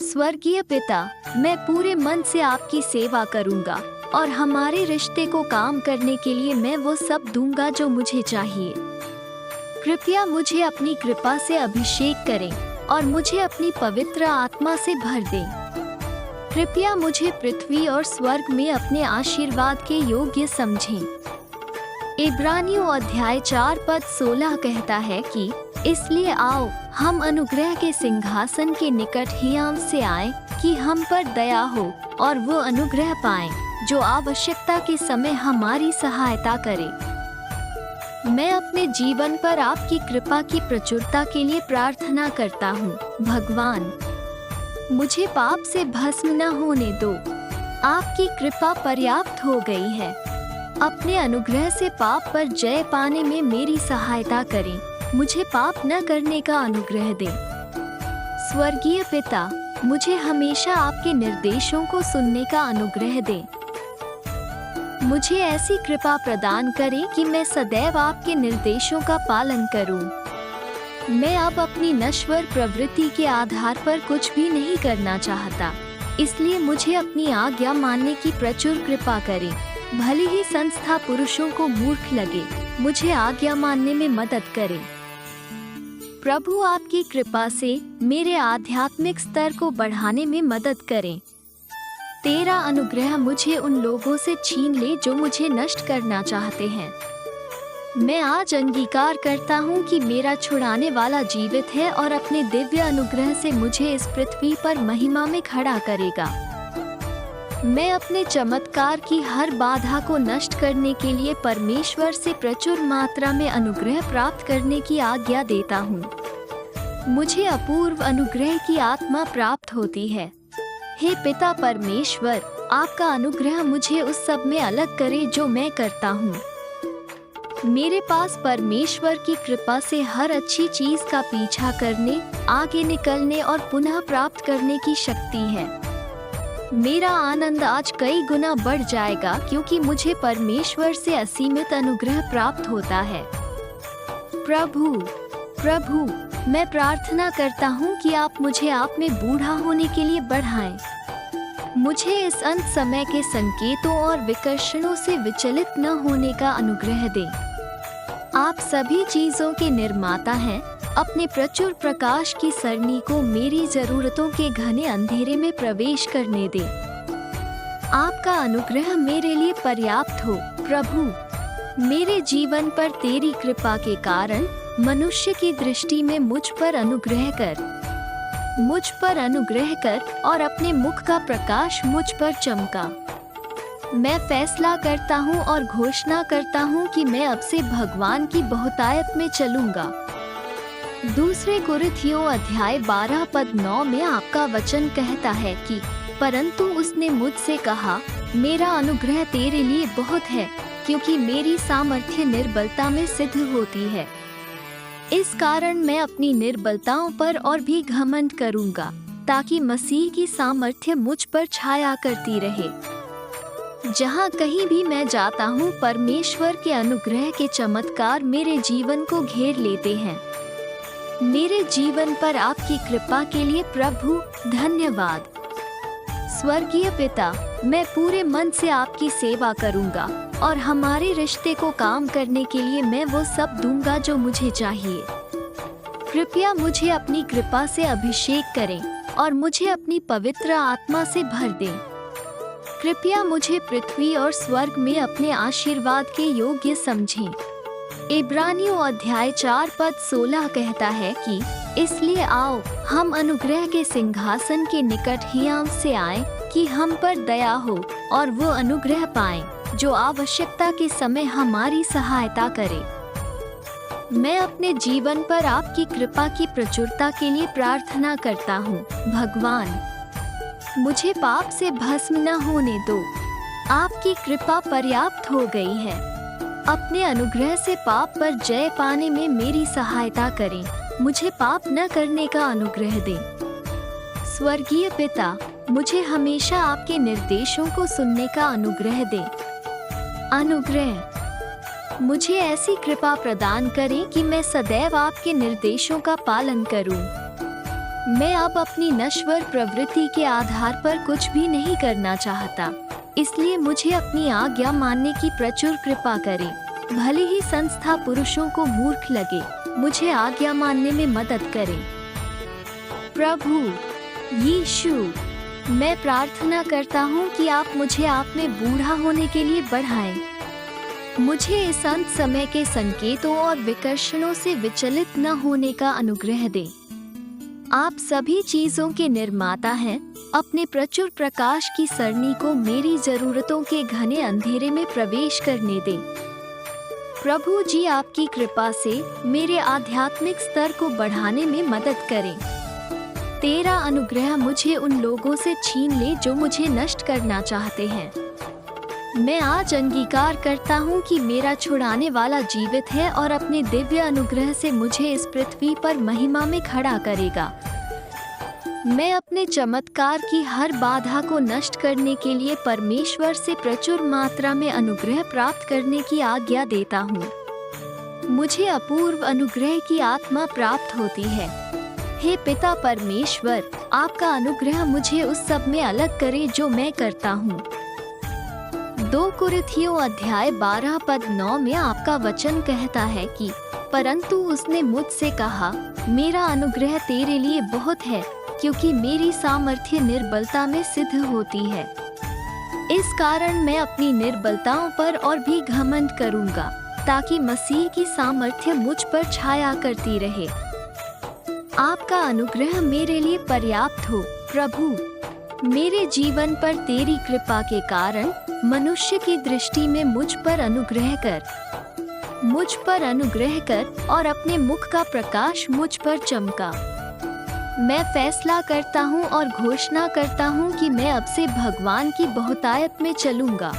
स्वर्गीय पिता, मैं पूरे मन से आपकी सेवा करूंगा और हमारे रिश्ते को काम करने के लिए मैं वो सब दूंगा जो मुझे चाहिए। कृपया मुझे अपनी कृपा से अभिषेक करें और मुझे अपनी पवित्र आत्मा से भर दें। कृपया मुझे पृथ्वी और स्वर्ग में अपने आशीर्वाद के योग्य समझें। इब्रानियों अध्याय 4 पद 16 कहता है कि इसलिए आओ हम अनुग्रह के सिंहासन के निकट हियाव से आएं कि हम पर दया हो और वो अनुग्रह पाएं जो आवश्यकता के समय हमारी सहायता करे। मैं अपने जीवन पर आपकी कृपा की प्रचुरता के लिए प्रार्थना करता हूँ। भगवान, मुझे पाप से भस्म न होने दो। आपकी कृपा पर्याप्त हो गई है। अपने अनुग्रह से पाप पर जय पाने में मेरी सहायता करें। मुझे पाप न करने का अनुग्रह दें। स्वर्गीय पिता, मुझे हमेशा आपके निर्देशों को सुनने का अनुग्रह दें। मुझे ऐसी कृपा प्रदान करें कि मैं सदैव आपके निर्देशों का पालन करूं। मैं अब अपनी नश्वर प्रवृत्ति के आधार पर कुछ भी नहीं करना चाहता, इसलिए मुझे अपनी आज्ञा मानने की प्रचुर कृपा करें। भले ही संस्था पुरुषों को मूर्ख लगे, मुझे आज्ञा मानने में मदद करें। प्रभु, आपकी कृपा से मेरे आध्यात्मिक स्तर को बढ़ाने में मदद करें। तेरा अनुग्रह मुझे उन लोगों से छीन ले जो मुझे नष्ट करना चाहते हैं। मैं आज अंगीकार करता हूँ कि मेरा छुड़ाने वाला जीवित है और अपने दिव्य अनुग्रह से मुझे इस पृथ्वी पर महिमा में खड़ा करेगा। मैं अपने चमत्कार की हर बाधा को नष्ट करने के लिए परमेश्वर से प्रचुर मात्रा में अनुग्रह प्राप्त करने की आज्ञा देता हूँ। मुझे अपूर्व अनुग्रह की आत्मा प्राप्त होती है। हे पिता परमेश्वर, आपका अनुग्रह मुझे उस सब में अलग करे जो मैं करता हूँ। मेरे पास परमेश्वर की कृपा से हर अच्छी चीज का पीछा करने, आगे निकलने और पुनः प्राप्त करने की शक्ति है। मेरा आनंद आज कई गुना बढ़ जाएगा क्योंकि मुझे परमेश्वर से असीमित अनुग्रह प्राप्त होता है। प्रभु, मैं प्रार्थना करता हूँ कि आप मुझे आप में बूढ़ा होने के लिए बढ़ाएं। मुझे इस अंत समय के संकेतों और विकर्षणों से विचलित न होने का अनुग्रह दें। आप सभी चीजों के निर्माता हैं। अपने प्रचुर प्रकाश की सरणी को मेरी जरूरतों के घने अंधेरे में प्रवेश करने दें। आपका अनुग्रह मेरे लिए पर्याप्त हो। प्रभु, मेरे जीवन पर तेरी कृपा के कारण मनुष्य की दृष्टि में मुझ पर अनुग्रह कर और अपने मुख का प्रकाश मुझ पर चमका। मैं फैसला करता हूँ और घोषणा करता हूँ कि मैं अब से भगवान की बहुतायत में चलूंगा। दूसरे कुरिन्थियों अध्याय 12 पद 9 में आपका वचन कहता है कि परंतु उसने मुझसे कहा, मेरा अनुग्रह तेरे लिए बहुत है, क्योंकि मेरी सामर्थ्य निर्बलता में सिद्ध होती है। इस कारण मैं अपनी निर्बलताओं पर और भी घमंड करूंगा, ताकि मसीह की सामर्थ्य मुझ पर छाया करती रहे। जहाँ कहीं भी मैं जाता हूँ, परमेश्वर के अनुग्रह के चमत्कार मेरे जीवन को घेर लेते हैं। मेरे जीवन पर आपकी कृपा के लिए प्रभु धन्यवाद। स्वर्गीय पिता, मैं पूरे मन से आपकी सेवा करूंगा और हमारे रिश्ते को काम करने के लिए मैं वो सब दूंगा जो मुझे चाहिए। कृपया मुझे अपनी कृपा से अभिषेक करें और मुझे अपनी पवित्र आत्मा से भर दें। कृपया मुझे पृथ्वी और स्वर्ग में अपने आशीर्वाद के योग्य समझें। इब्रानियों अध्याय 4 पद 16 कहता है कि इसलिए आओ हम अनुग्रह के सिंहासन के निकट हियाव से आएं कि हम पर दया हो और वो अनुग्रह पाएं जो आवश्यकता के समय हमारी सहायता करे। मैं अपने जीवन पर आपकी कृपा की प्रचुरता के लिए प्रार्थना करता हूँ। भगवान, मुझे पाप से भस्म न होने दो। आपकी कृपा पर्याप्त हो गई है। अपने अनुग्रह से पाप पर जय पाने में मेरी सहायता करें। मुझे पाप न करने का अनुग्रह दें। स्वर्गीय पिता, मुझे हमेशा आपके निर्देशों को सुनने का अनुग्रह दें। मुझे ऐसी कृपा प्रदान करें कि मैं सदैव आपके निर्देशों का पालन करूं। मैं अब अपनी नश्वर प्रवृत्ति के आधार पर कुछ भी नहीं करना चाहता, इसलिए मुझे अपनी आज्ञा मानने की प्रचुर कृपा करें। भले ही संस्था पुरुषों को मूर्ख लगे, मुझे आज्ञा मानने में मदद करें। प्रभु यीशु, मैं प्रार्थना करता हूँ कि आप मुझे आप में बूढ़ा होने के लिए बढ़ाएं। मुझे इस अंत समय के संकेतों और विकर्षणों से विचलित न होने का अनुग्रह दें। आप सभी चीजों के निर्माता हैं। अपने प्रचुर प्रकाश की सरणी को मेरी जरूरतों के घने अंधेरे में प्रवेश करने दें। प्रभु जी, आपकी कृपा से मेरे आध्यात्मिक स्तर को बढ़ाने में मदद करें। तेरा अनुग्रह मुझे उन लोगों से छीन ले जो मुझे नष्ट करना चाहते हैं। मैं आज अंगीकार करता हूँ कि मेरा छुड़ाने वाला जीवित है और अपने दिव्य अनुग्रह से मुझे इस पृथ्वी पर महिमा में खड़ा करेगा। मैं अपने चमत्कार की हर बाधा को नष्ट करने के लिए परमेश्वर से प्रचुर मात्रा में अनुग्रह प्राप्त करने की आज्ञा देता हूँ। मुझे अपूर्व अनुग्रह की आत्मा प्राप्त होती है। हे पिता परमेश्वर, आपका अनुग्रह मुझे उस सब में अलग करे जो मैं करता हूँ। 2 कुरिन्थियों अध्याय 12 पद 9 में आपका वचन कहता है कि परंतु उसने मुझसे कहा, मेरा अनुग्रह तेरे लिए बहुत है, क्योंकि मेरी सामर्थ्य निर्बलता में सिद्ध होती है। इस कारण मैं अपनी निर्बलताओं पर और भी घमंड करूँगा, ताकि मसीह की सामर्थ्य मुझ पर छाया करती रहे। आपका अनुग्रह मेरे लिए पर्याप्त हो। प्रभु, मेरे जीवन पर तेरी कृपा के कारण मनुष्य की दृष्टि में मुझ पर अनुग्रह कर और अपने मुख का प्रकाश मुझ पर चमका। मैं फैसला करता हूँ और घोषणा करता हूँ कि मैं अब से भगवान की बहुतायत में चलूँगा।